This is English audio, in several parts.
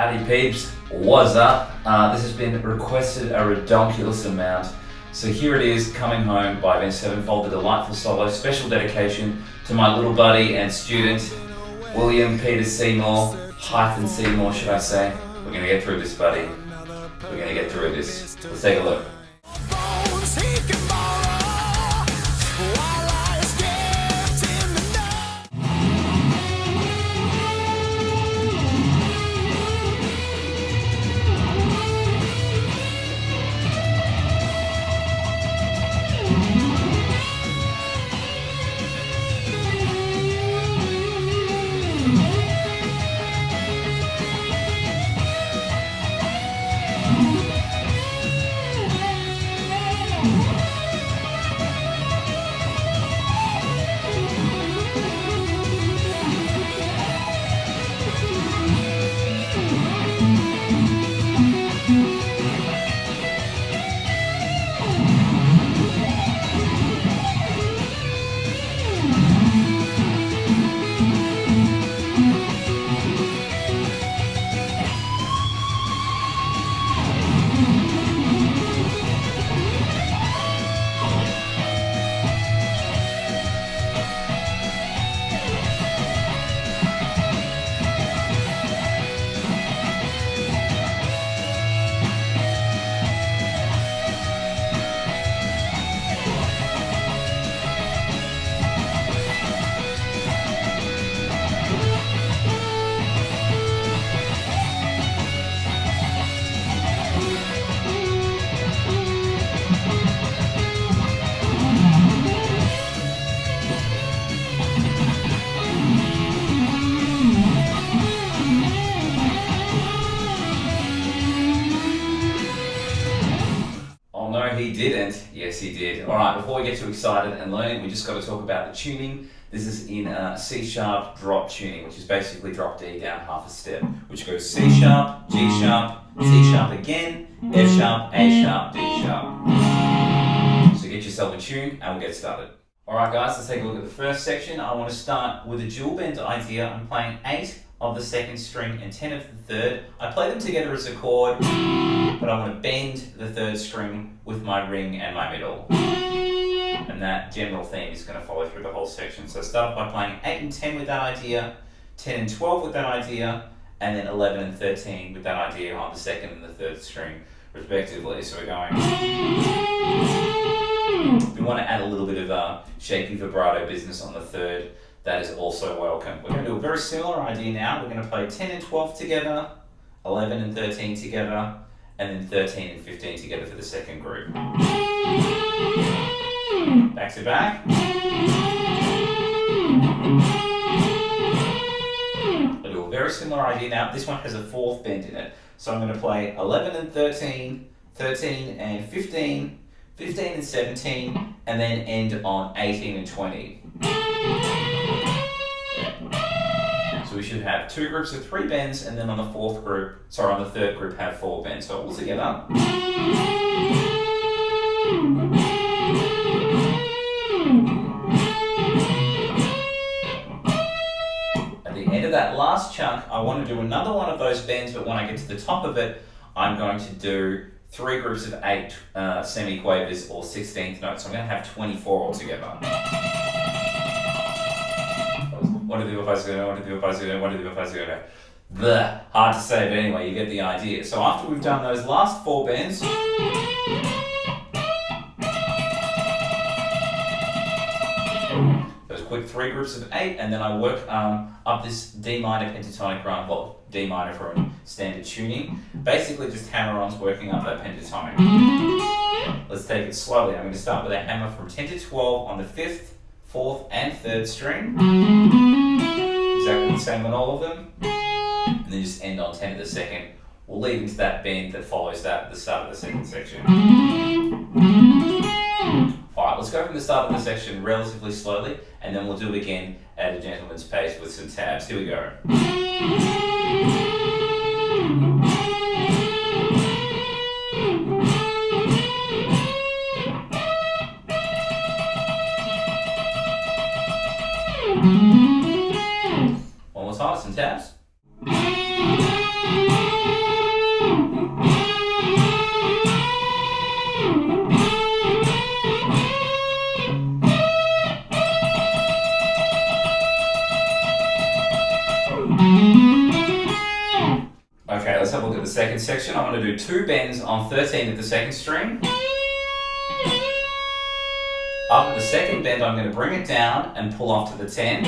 Howdy peeps, what's up? This has been requested a redonkulous amount. So here it is, Coming Home by Avenged Sevenfold, the delightful solo, special dedication to my little buddy and student, William Peter Seymour, Seymour should I say. We're gonna get through this, buddy. We're gonna get through this. Let's take a look. He didn't. Yes, he did. All right, before we get too excited and learning, we just got to talk about the tuning. This is in C sharp drop tuning, which is basically drop D down half a step, which goes C sharp, G sharp, C sharp again, F sharp, A sharp, D sharp. So get yourself a tune and we'll get started. All right, guys, let's take a look at the first section. I want to start with a dual bend idea. I'm playing 8 of the second string and 10 of the third. I play them together as a chord, but I want to bend the third string with my ring and my middle. And that general theme is going to follow through the whole section. So start by playing 8 and 10 with that idea, 10 and 12 with that idea, and then 11 and 13 with that idea on the second and the third string, respectively. So we're going. We want to add a little bit of shaky vibrato business on the third. That is also welcome. We're going to do a very similar idea now. We're going to play 10 and 12 together, 11 and 13 together, and then 13 and 15 together for the second group. Back to back. We'll do a very similar idea now. This one has a fourth bend in it. So I'm going to play 11 and 13, 13 and 15, 15 and 17, and then end on 18 and 20. So we should have 2 groups of 3 bends, and then on the third group have 4 bends. So all together. At the end of that last chunk, I want to do another one of those bends, but when I get to the top of it, I'm going to do 3 groups of 8 semiquavers or 16th notes. So I'm going to have 24 altogether. One of the buffers going, one of the buffers going, one of the buffers going. Bleh, hard to say, but anyway, you get the idea. So after we've done those last 4 bends, those quick 3 groups of 8, and then I work up this D minor pentatonic run, well, D minor for standard tuning. Basically just hammer-ons working up that pentatonic. Let's take it slowly. I'm going to start with a hammer from 10 to 12 on the 5th, 4th and 3rd string. Exactly the same on all of them. And then just end on 10 of the second. We'll lead into that bend that follows that at the start of the second section. Alright, let's go from the start of the section relatively slowly, and then we'll do it again at a gentleman's pace with some tabs. Here we go. One more time, some tabs. at the second section. I'm going to do 2 bends on 13 of the second string. After the second bend, I'm going to bring it down and pull off to the 10.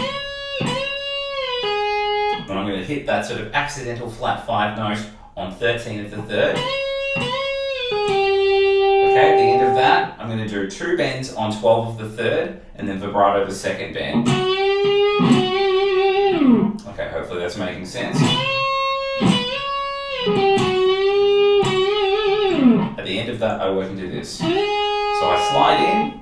And I'm going to hit that sort of accidental flat 5 note on 13 of the third. Okay, at the end of that, I'm going to do 2 bends on 12 of the third, and then vibrato the second bend. Okay, hopefully that's making sense. At the end of that, I work into this. So I slide in.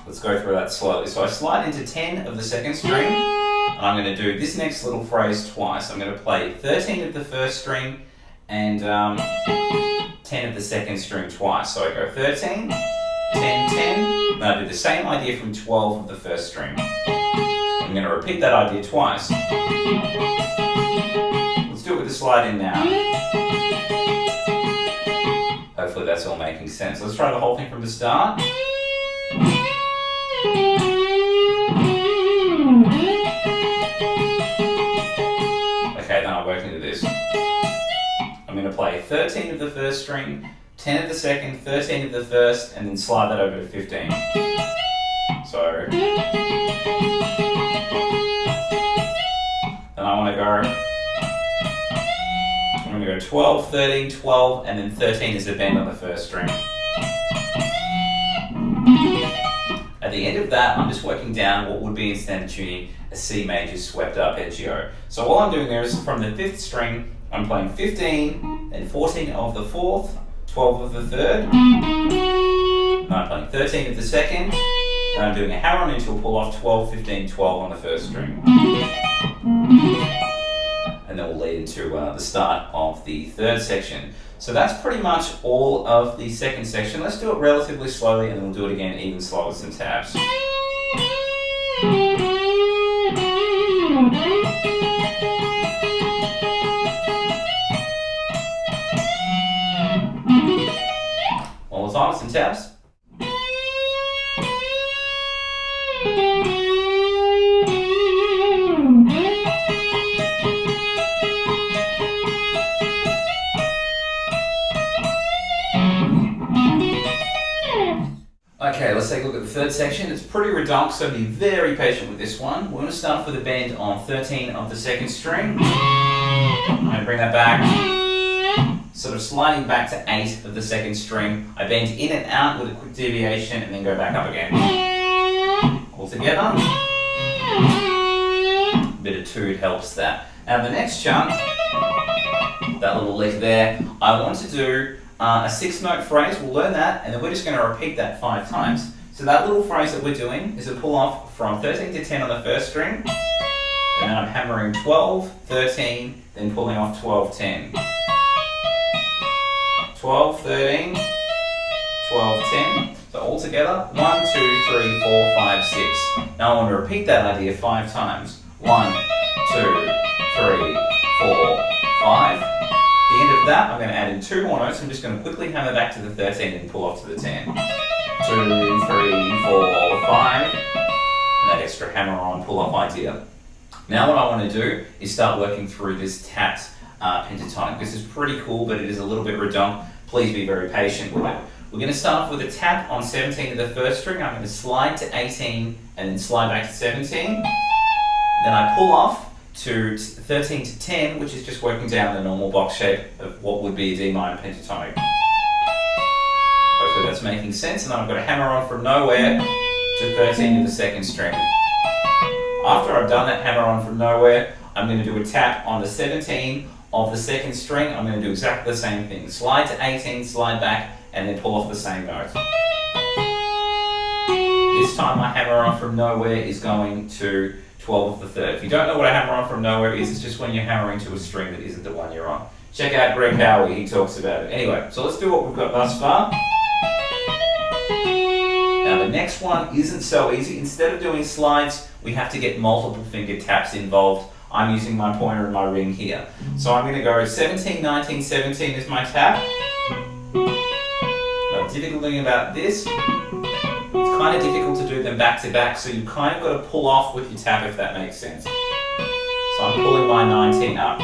Let's go through that slowly. So I slide into 10 of the second string, and I'm going to do this next little phrase twice. I'm going to play 13 of the first string and 10 of the second string twice. So I go 13, 10, 10, and I do the same idea from 12 of the first string. I'm going to repeat that idea twice. Let's do it with the slide in now. Hopefully that's all making sense. Let's try the whole thing from the start. Okay, then I work into this. I'm going to play 13 of the first string, 10 of the second, 13 of the first, and then slide that over to 15. So, then I'm going to go 12, 13, 12, and then 13 is a bend on the first string. At the end of that, I'm just working down what would be in standard tuning a C major swept arpeggio. So all I'm doing there is from the 5th string, I'm playing 15, then 14 of the 4th, 12 of the 3rd, and I'm playing 13 of the 2nd, and I'm doing a hammer on into a pull off 12, 15, 12 on the 1st string. And then we'll lead into the start of the 3rd section. So that's pretty much all of the 2nd section. Let's do it relatively slowly, and then we'll do it again even slower with some taps. One more time with some taps. Okay, let's take a look at the 3rd section. It's pretty redonk, so be very patient with this one. We're going to start with a bend on 13 of the 2nd string. I'm going to bring that back, sort of sliding back to 8 of the 2nd string. I bend in and out with a quick deviation and then go back up again. All together. A bit of toot helps that. Now the next chunk, that little lick there, I want to do a 6-note phrase. We'll learn that, and then we're just going to repeat that 5 times. So that little phrase that we're doing is a pull off from 13 to 10 on the 1st string, and then I'm hammering 12, 13, then pulling off 12, 10. 12, 13, 12, 10. So all together, 1, 2, 3, 4, 5, 6. Now I want to repeat that idea 5 times. 1, 2, 3, 4, 5. At the end of that, I'm going to add in 2 more notes. I'm just going to quickly hammer back to the 13 and pull off to the 10. 2, 3, 4, 5. And that extra hammer on pull off idea. Now what I want to do is start working through this tapped pentatonic. This is pretty cool, but it is a little bit redonk. Please be very patient with it. We're going to start off with a tap on 17 of the 1st string. I'm going to slide to 18 and then slide back to 17. Then I pull off to 13 to 10, which is just working down the normal box shape of what would be a D minor pentatonic. Hopefully that's making sense. And then I've got a hammer on from nowhere to 13 of the 2nd string. After I've done that hammer on from nowhere, I'm going to do a tap on the 17 of the 2nd string. I'm going to do exactly the same thing. Slide to 18, slide back, and then pull off the same note. This time my hammer on from nowhere is going to 12 of the 3rd. If you don't know what a hammer on from nowhere is, it's just when you're hammering to a string that isn't the one you're on. Check out Greg Howie, he talks about it. Anyway, so let's do what we've got thus far. Now the next one isn't so easy. Instead of doing slides, we have to get multiple finger taps involved. I'm using my pointer and my ring here. So I'm going to go 17, 19, 17 is my tap. The difficult thing about this, it's kind of difficult to do them back to back, so you kind of got to pull off with your tap if that makes sense. So I'm pulling my 19 up.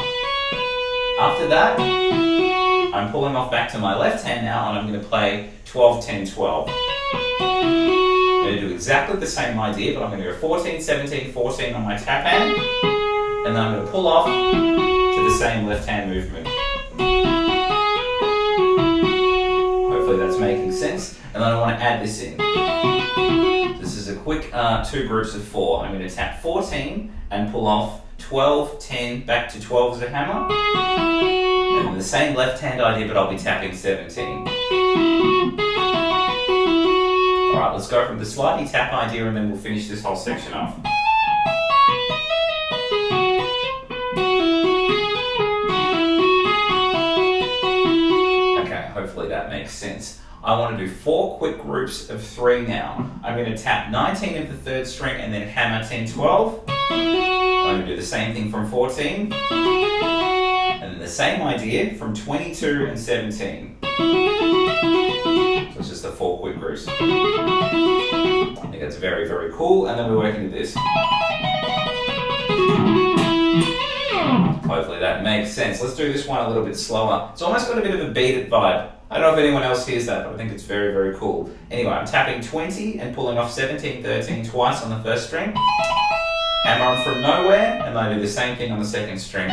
After that, I'm pulling off back to my left hand now, and I'm going to play 12, 10, 12. I'm going to do exactly the same idea, but I'm going to go 14, 17, 14 on my tap hand, and then I'm going to pull off to the same left hand movement. Hopefully that's making sense. And then I want to add this in. This is a quick 2 groups of 4. I'm going to tap 14 and pull off 12, 10, back to 12 as a hammer. And then the same left hand idea, but I'll be tapping 17. Alright, let's go from the slidey tap idea and then we'll finish this whole section off. Okay, hopefully that makes sense. I want to do 4 quick groups of 3 now. I'm going to tap 19 of the 3rd string and then hammer 10, 12. I'm going to do the same thing from 14. And then the same idea from 22 and 17. So it's just the 4 quick groups. I think that's very, very cool. And then we're working to this. Hopefully that makes sense. Let's do this one a little bit slower. It's almost got a bit of a beated vibe. I don't know if anyone else hears that, but I think it's very, very cool. Anyway, I'm tapping 20 and pulling off 17, 13 twice on the 1st string. Hammer on from nowhere, and I do the same thing on the 2nd string.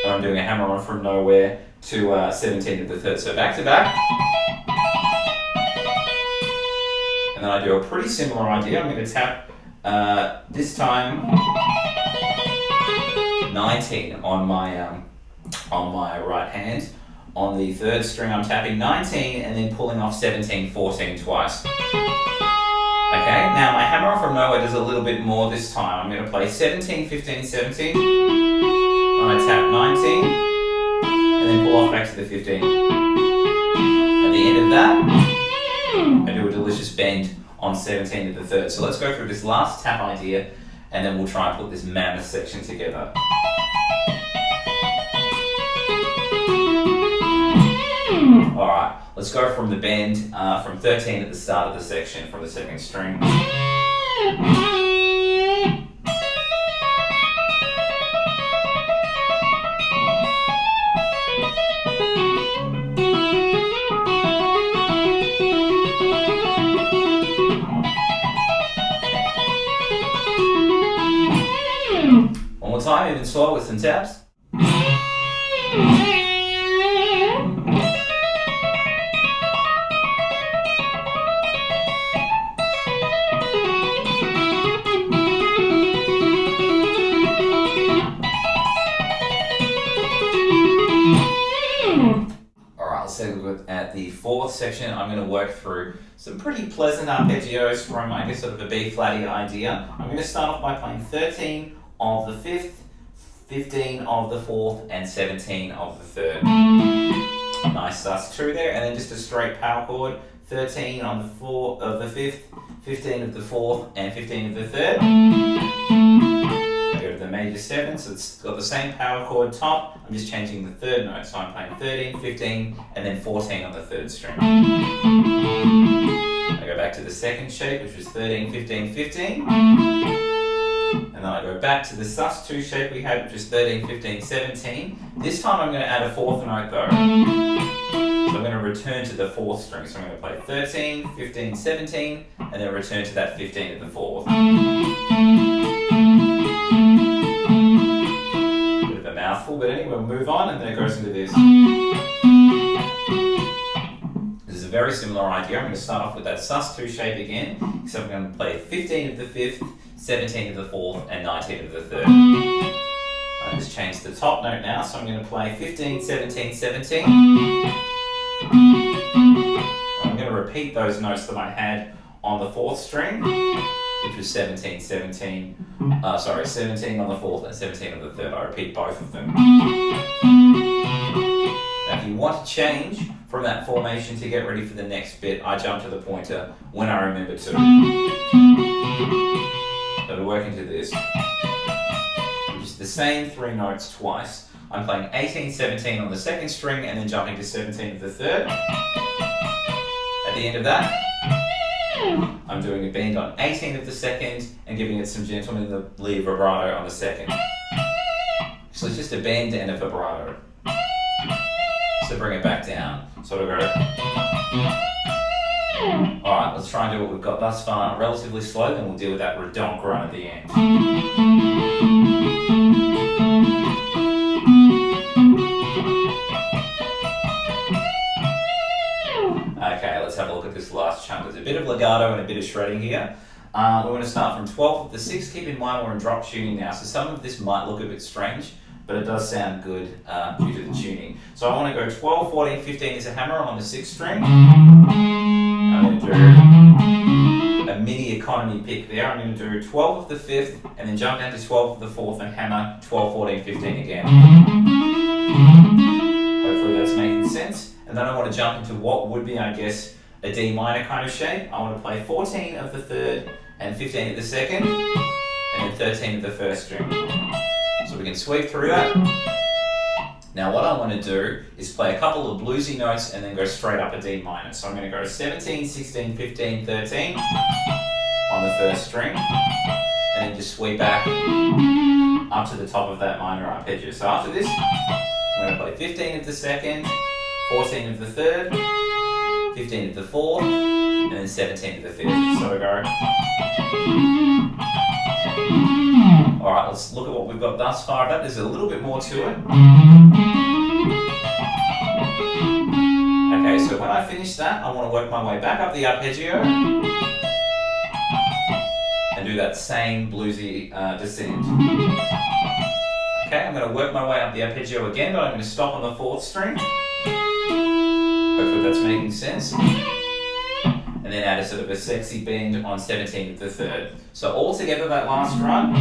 And I'm doing a hammer on from nowhere to 17 of the 3rd. So back to back. And then I do a pretty similar idea. I'm going to tap, this time, 19 on my right hand. On the 3rd string, I'm tapping 19 and then pulling off 17, 14 twice. Okay, now my hammer on from nowhere does a little bit more this time. I'm going to play 17, 15, 17. And I tap 19 and then pull off back to the 15. At the end of that, I do a delicious bend on 17 of the 3rd. So let's go through this last tap idea and then we'll try and put this mammoth section together. Alright, let's go from the bend from 13 at the start of the section from the 2nd string. One more time, even slower with some taps. At the 4th section, I'm going to work through some pretty pleasant arpeggios from, I guess, sort of a B-flatty idea. I'm going to start off by playing 13 of the 5th, 15 of the 4th, and 17 of the 3rd. Nice sus2 there, and then just a straight power chord. 13 on the 4th of the 5th, 15 of the 4th, and 15 of the 3rd. I go to the major 7, so it's got the same power chord top. I'm just changing the 3rd note, so I'm playing 13, 15, and then 14 on the 3rd string. I go back to the 2nd shape, which was 13, 15, 15. And then I go back to the sus2 shape we had, which is 13, 15, 17. This time I'm going to add a 4th note though. So I'm going to return to the 4th string. So I'm going to play 13, 15, 17, and then return to that 15 at the 4th. Bit of a mouthful, but anyway, we'll move on, and then it goes into this. This is a very similar idea. I'm going to start off with that sus2 shape again. So I'm going to play 15 of the 5th, 17 of the 4th, and 19 of the 3rd. I just changed the top note now, so I'm going to play 15, 17, 17. I'm going to repeat those notes that I had on the 4th string, which was 17, 17 on the 4th and 17 on the 3rd. I repeat both of them. Now if you want to change from that formation to get ready for the next bit, I jump to the pointer when I remember to. So to work into this, which is the same 3 notes twice. I'm playing 18, 17 on the 2nd string and then jumping to 17 of the 3rd. At the end of that, I'm doing a bend on 18 of the second and giving it some gentlemanly vibrato on the second. So it's just a bend and a vibrato. So bring it back down. Sort of go. Alright, let's try and do what we've got thus far relatively slow, then we'll deal with that redonk run at the end. Okay, let's have a look at this last chunk. There's a bit of legato and a bit of shredding here. We're going to start from 12th of the 6th. Keep in mind we're in drop tuning now, so some of this might look a bit strange, but it does sound good due to the tuning. So I want to go 12, 14, 15 is a hammer on the 6th string. I'm going to do a mini economy pick there. I'm going to do 12 of the 5th and then jump down to 12 of the 4th and hammer 12, 14, 15 again. Hopefully that's making sense. And then I want to jump into what would be, I guess, a D minor kind of shape. I want to play 14 of the 3rd and 15 of the 2nd and then 13 of the 1st string. So we can sweep through that. Now what I want to do is play a couple of bluesy notes and then go straight up a D minor. So I'm going to go 17, 16, 15, 13 on the 1st string and then just sweep back up to the top of that minor arpeggio. So after this, I'm going to play 15 of the 2nd, 14 of the 3rd, 15 of the 4th, and then 17 of the 5th. So we go. Alright, let's look at what we've got thus far. There's a little bit more to it. Okay, so when I finish that, I want to work my way back up the arpeggio and do that same bluesy descent. Okay, I'm going to work my way up the arpeggio again, but I'm going to stop on the 4th string. Hopefully that's making sense. And then add a sort of a sexy bend on 17 of the 3rd. So all together that last run.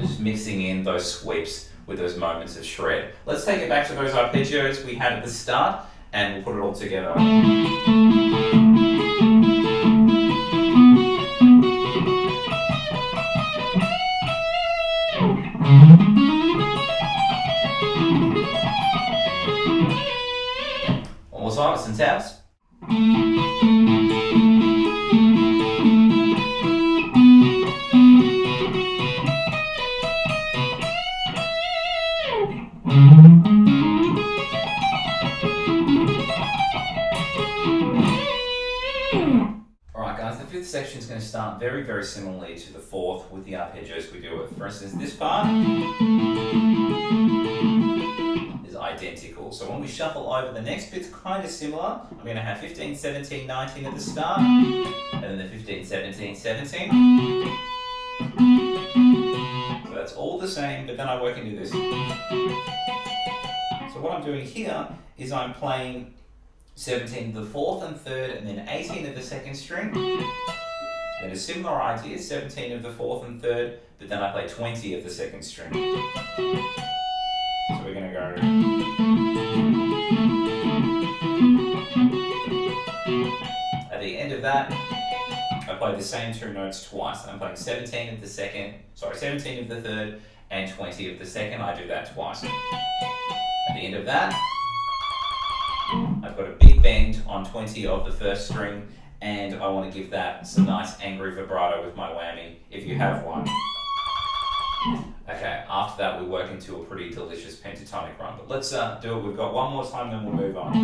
Just mixing in those sweeps with those moments of shred. Let's take it back to those arpeggios we had at the start and we'll put it all together. And taps. Alright guys, the 5th section is going to start very, very similarly to the 4th with the arpeggios we do with. For instance, this part identical. So when we shuffle over, the next bit's kind of similar. I'm going to have 15, 17, 19 at the start, and then the 15, 17, 17. So that's all the same, but then I work into this. So what I'm doing here is I'm playing 17 of the 4th and 3rd, and then 18 of the 2nd string. Then a similar idea, 17 of the 4th and 3rd, but then I play 20 of the 2nd string. So we're going to go. At the end of that, I play the same 2 notes twice. I'm playing 17 of the 2nd, 17 of the 3rd, and 20 of the 2nd. I do that twice. At the end of that, I've got a big bend on 20 of the 1st string, and I want to give that some nice angry vibrato with my whammy, if you have one. Okay, after that we work into a pretty delicious pentatonic run. But let's do it. We've got one more time, then we'll move on.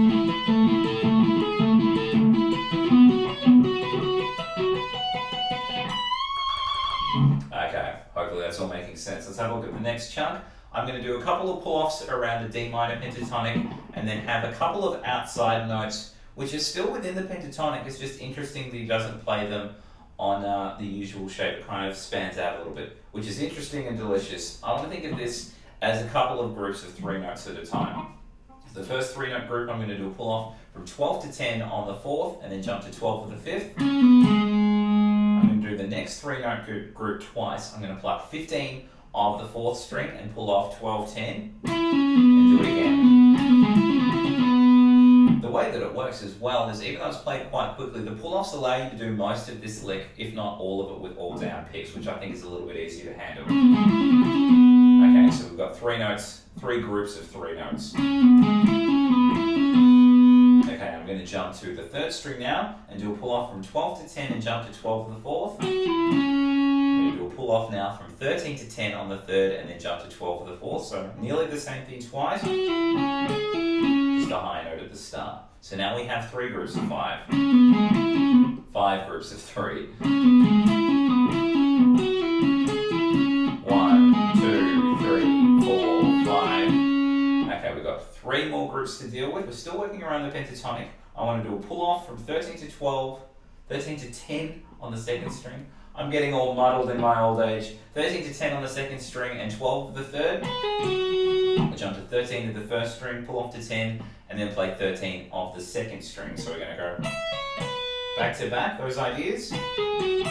Okay, hopefully that's all making sense. Let's have a look at the next chunk. I'm going to do a couple of pull-offs around a D minor pentatonic and then have a couple of outside notes, which is still within the pentatonic. It's just interesting that he doesn't play them on the usual shape. It kind of spans out a little bit, which is interesting and delicious. I want to think of this as a couple of groups of 3 notes at a time. The first 3-note group, I'm going to do a pull-off from 12 to 10 on the 4th, and then jump to 12 for the 5th. I'm going to do the next 3-note group twice. I'm going to pluck 15 of the 4th string and pull off 12, 10, and do it again. The way that it works as well is, even though it's played quite quickly, the pull-offs allow you to do most of this lick, if not all of it, with all down picks, which I think is a little bit easier to handle. Okay, so we've got 3 notes, 3 groups of 3 notes. Okay, I'm going to jump to the 3rd string now and do a pull off from 12 to 10 and jump to 12 for the 4th. I'm going to do a pull off now from 13 to 10 on the 3rd and then jump to 12 for the 4th. So nearly the same thing twice, just a high note at the start. So now we have 3 groups of 5. 5 groups of 3. 1, 2, 3, 4, 5. Okay, we've got 3 more groups to deal with. We're still working around the pentatonic. I want to do a pull off from 13 to 12, 13 to 10 on the 2nd string. I'm getting all muddled in my old age. 13 to 10 on the 2nd string and 12 for the 3rd. I jump to 13 to the 1st string, pull off to 10, and then play 13 of the 2nd string. So we're going to go back to back, those ideas. We're going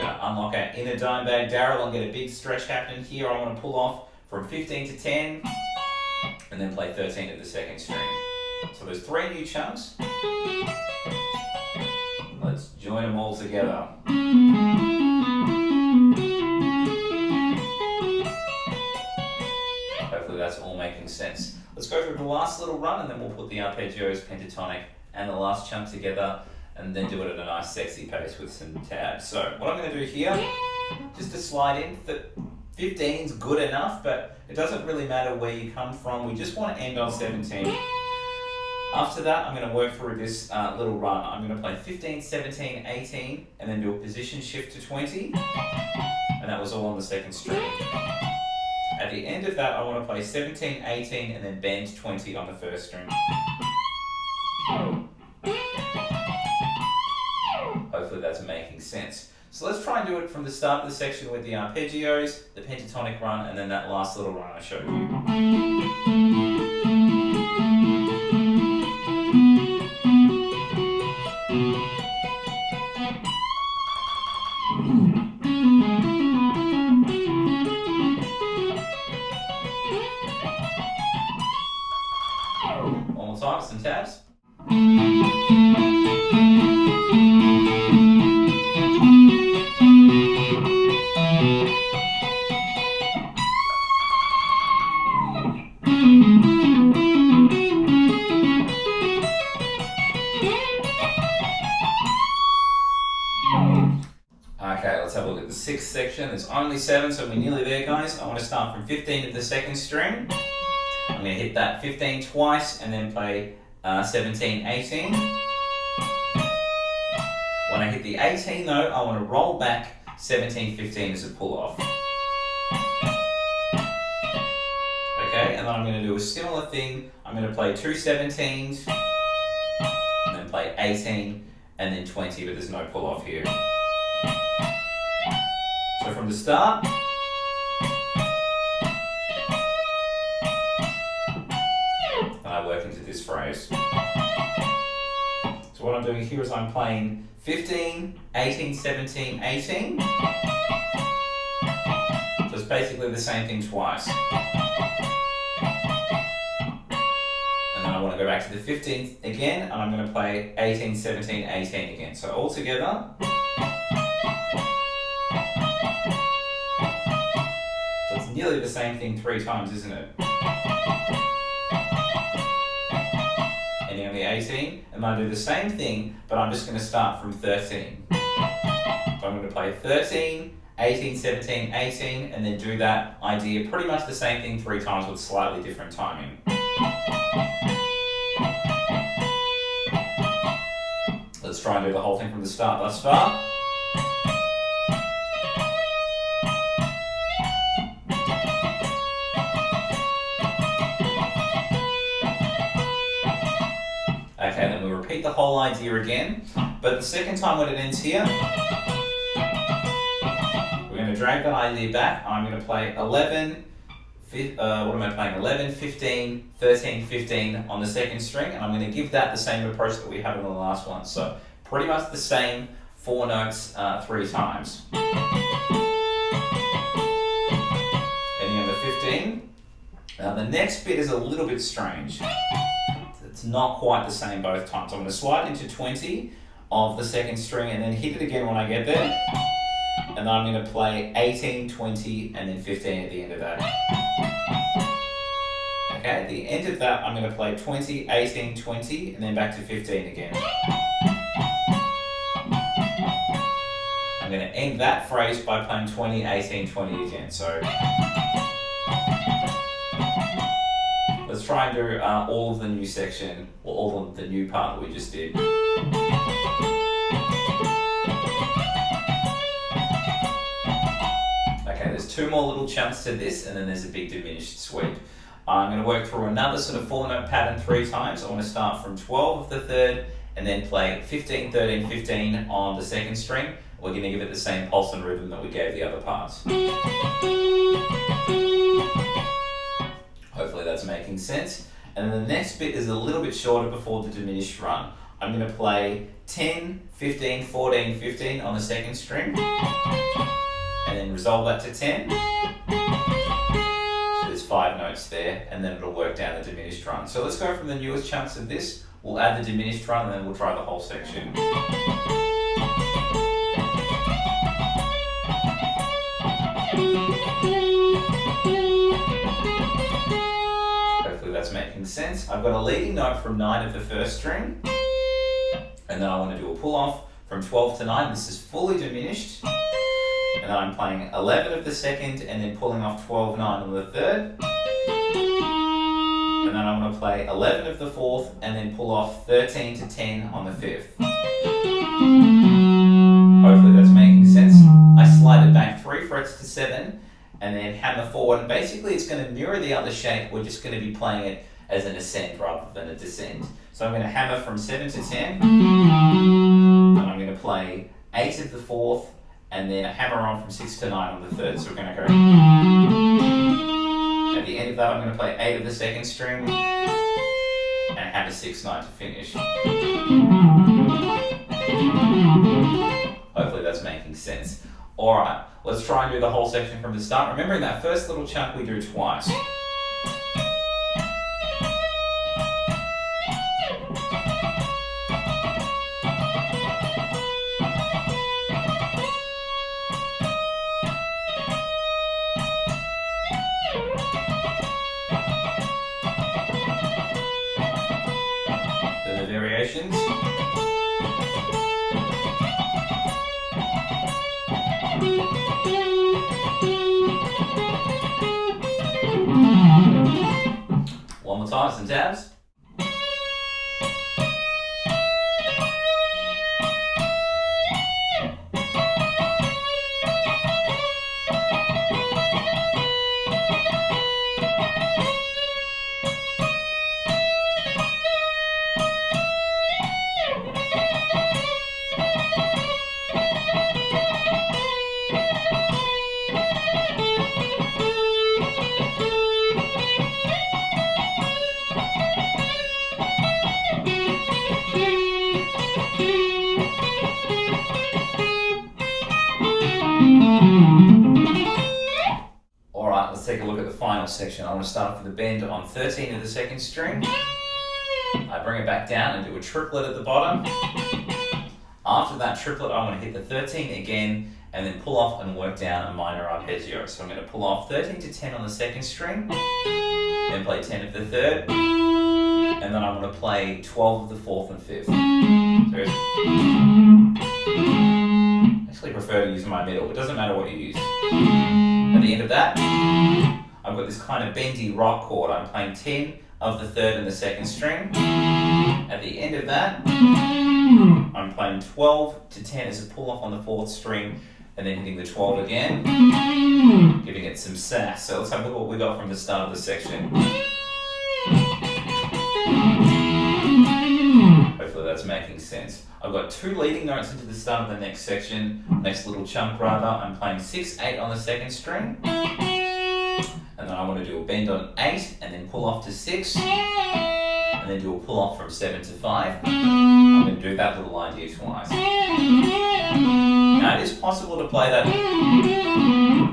to unlock our inner dime bag Daryl and get a big stretch happening here. I want to pull off from 15 to 10, and then play 13 of the 2nd string. So there's 3 new chunks. Let's join them all together. Hopefully that's all making sense. Let's go through the last little run and then we'll put the arpeggios, pentatonic, and the last chunk together and then do it at a nice sexy pace with some tabs. So what I'm going to do here, just to slide in, 15 is good enough, but it doesn't really matter where you come from. We just want to end on 17. After that, I'm going to work through this little run. I'm going to play 15, 17, 18, and then do a position shift to 20. And that was all on the 2nd string. At the end of that, I want to play 17, 18, and then bend 20 on the 1st string. Hopefully that's making sense. So let's try and do it from the start of the section with the arpeggios, the pentatonic run, and then that last little run I showed you. One more time, some tabs. Okay, let's have a look at the 6th section. There's only 7, so we're nearly there, guys. I want to start from 15 to the 2nd string. I'm going to hit that 15 twice and then play 17, 18. When I hit the 18 though, I want to roll back 17, 15 as a pull-off. Okay, and then I'm going to do a similar thing. I'm going to play 2 17s, and then play 18, and then 20, but there's no pull-off here. So from the start, and I work into this phrase. So what I'm doing here is I'm playing 15, 18, 17, 18. So it's basically the same thing twice. And then I want to go back to the 15th again, and I'm going to play 18, 17, 18 again. So all together. So it's nearly the same thing 3 times, isn't it? Ending on the 18, and I do the same thing, but I'm just going to start from 13. So I'm going to play 13, 18, 17, 18, and then do that idea, pretty much the same thing 3 times with slightly different timing. Let's try and do the whole thing from the start thus far. Okay, then we repeat the whole idea again, but the second time when it ends here, we're going to drag that idea back. I'm going to play 11, 11, 15, 13, 15 on the 2nd string, and I'm going to give that the same approach that we had on the last one. So pretty much the same 4 notes 3 times. Ending on the 15. Now the next bit is a little bit strange. It's not quite the same both times. I'm going to slide into 20 of the 2nd string and then hit it again when I get there. And then I'm going to play 18, 20, and then 15 at the end of that. Okay, Okay, at the end of that, I'm going to play 20, 18, 20, and then back to 15 again. I'm going to end that phrase by playing 20, 18, 20 again. So let's try and do all of the new section, or all of the new part that we just did. Okay, there's two more little chunks to this, and then there's a big diminished sweep. I'm going to work through another sort of 4-note pattern 3 times. I want to start from 12 of the third, and then play 15, 13, 15 on the second string. We're going to give it the same pulse and rhythm that we gave the other parts. Hopefully that's making sense. And then the next bit is a little bit shorter before the diminished run. I'm going to play 10, 15, 14, 15 on the second string, and then resolve that to 10. So there's 5 notes there, and then it'll work down the diminished run. So let's go from the newest chunks of this. We'll add the diminished run, and then we'll try the whole section. Hopefully that's making sense. I've got a leading note from 9 of the first string, and then I want to do a pull off from 12 to 9. This is fully diminished. And then I'm playing 11 of the second, and then pulling off 12, 9 on the third. And then I'm going to play 11 of the fourth, and then pull off 13 to 10 on the fifth. Hopefully that's making sense. I slide it back 3 frets to 7, and then hammer forward. And basically it's going to mirror the other shape. We're just going to be playing it as an ascent rather than a descent. So I'm going to hammer from 7 to 10, and I'm going to play 8 of the fourth, and then a hammer on from 6 to 9 on the third. So we're going to go. At the end of that, I'm going to play 8 of the second string, and hammer 6, 9 to finish. Hopefully that's making sense. Alright, let's try and do the whole section from the start. Remembering that first little chunk we do twice. The variations. One more time, some tabs. Alright, let's take a look at the final section. I want to start off with a bend on 13 of the second string. I bring it back down and do a triplet at the bottom. After that triplet, I want to hit the 13 again, and then pull off and work down a minor arpeggio. So I'm going to pull off 13 to 10 on the second string, then play 10 of the third, and then I'm going to play 12 of the fourth and fifth. So I actually prefer to use my middle. It doesn't matter what you use. At the end of that, I've got this kind of bendy rock chord. I'm playing 10 of the third and the second string. At the end of that, I'm playing 12 to 10 as a pull off on the fourth string, and then hitting the 12 again, giving it some sass. So let's have a look at what we got from the start of the section. Hopefully that's making sense. I've got 2 leading notes into the start of the next section, next little chunk rather. I'm playing 6, 8 on the second string, and then I want to do a bend on 8, and then pull off to 6, and then do a pull off from 7 to 5. I'm going to do that little idea twice. Now it is possible to play that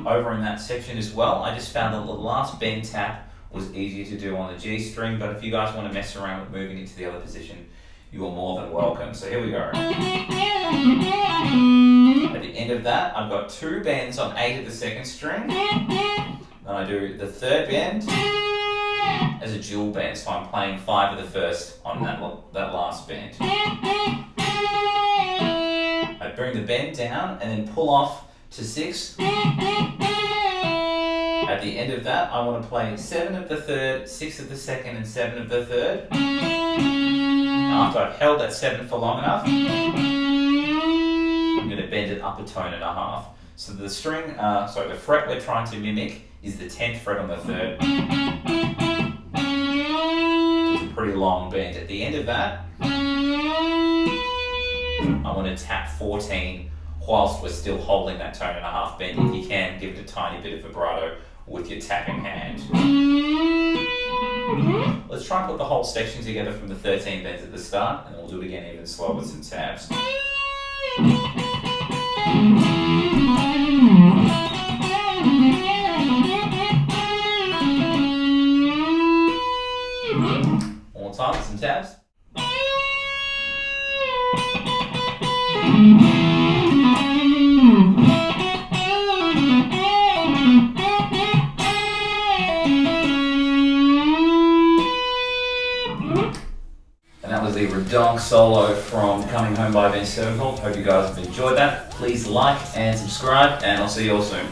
over in that section as well. I just found that the last bend tap was easier to do on the G string, but if you guys want to mess around with moving it to the other position, you are more than welcome. So here we go. At the end of that, I've got 2 bends on 8 of the second string. Then I do the third bend, as a dual bend, so I'm playing 5 of the first on that last bend. I bring the bend down and then pull off to 6. At the end of that, I want to play 7 of the third, 6 of the second, and 7 of the third. Now, after I've held that 7 for long enough, I'm going to bend it up a tone and a half. So the the fret we're trying to mimic is the 10th fret on the third. It's a pretty long bend. At the end of that, I want to tap 14 whilst we're still holding that tone and a half bend. If you can, give it a tiny bit of vibrato with your tapping hand. Let's try and put the whole section together from the 13 bends at the start, and then we'll do it again even slower with some tabs. One more time with some tabs. The Redonk solo from Coming Home by Avenged Sevenfold. Hope you guys have enjoyed that. Please like and subscribe, and I'll see you all soon.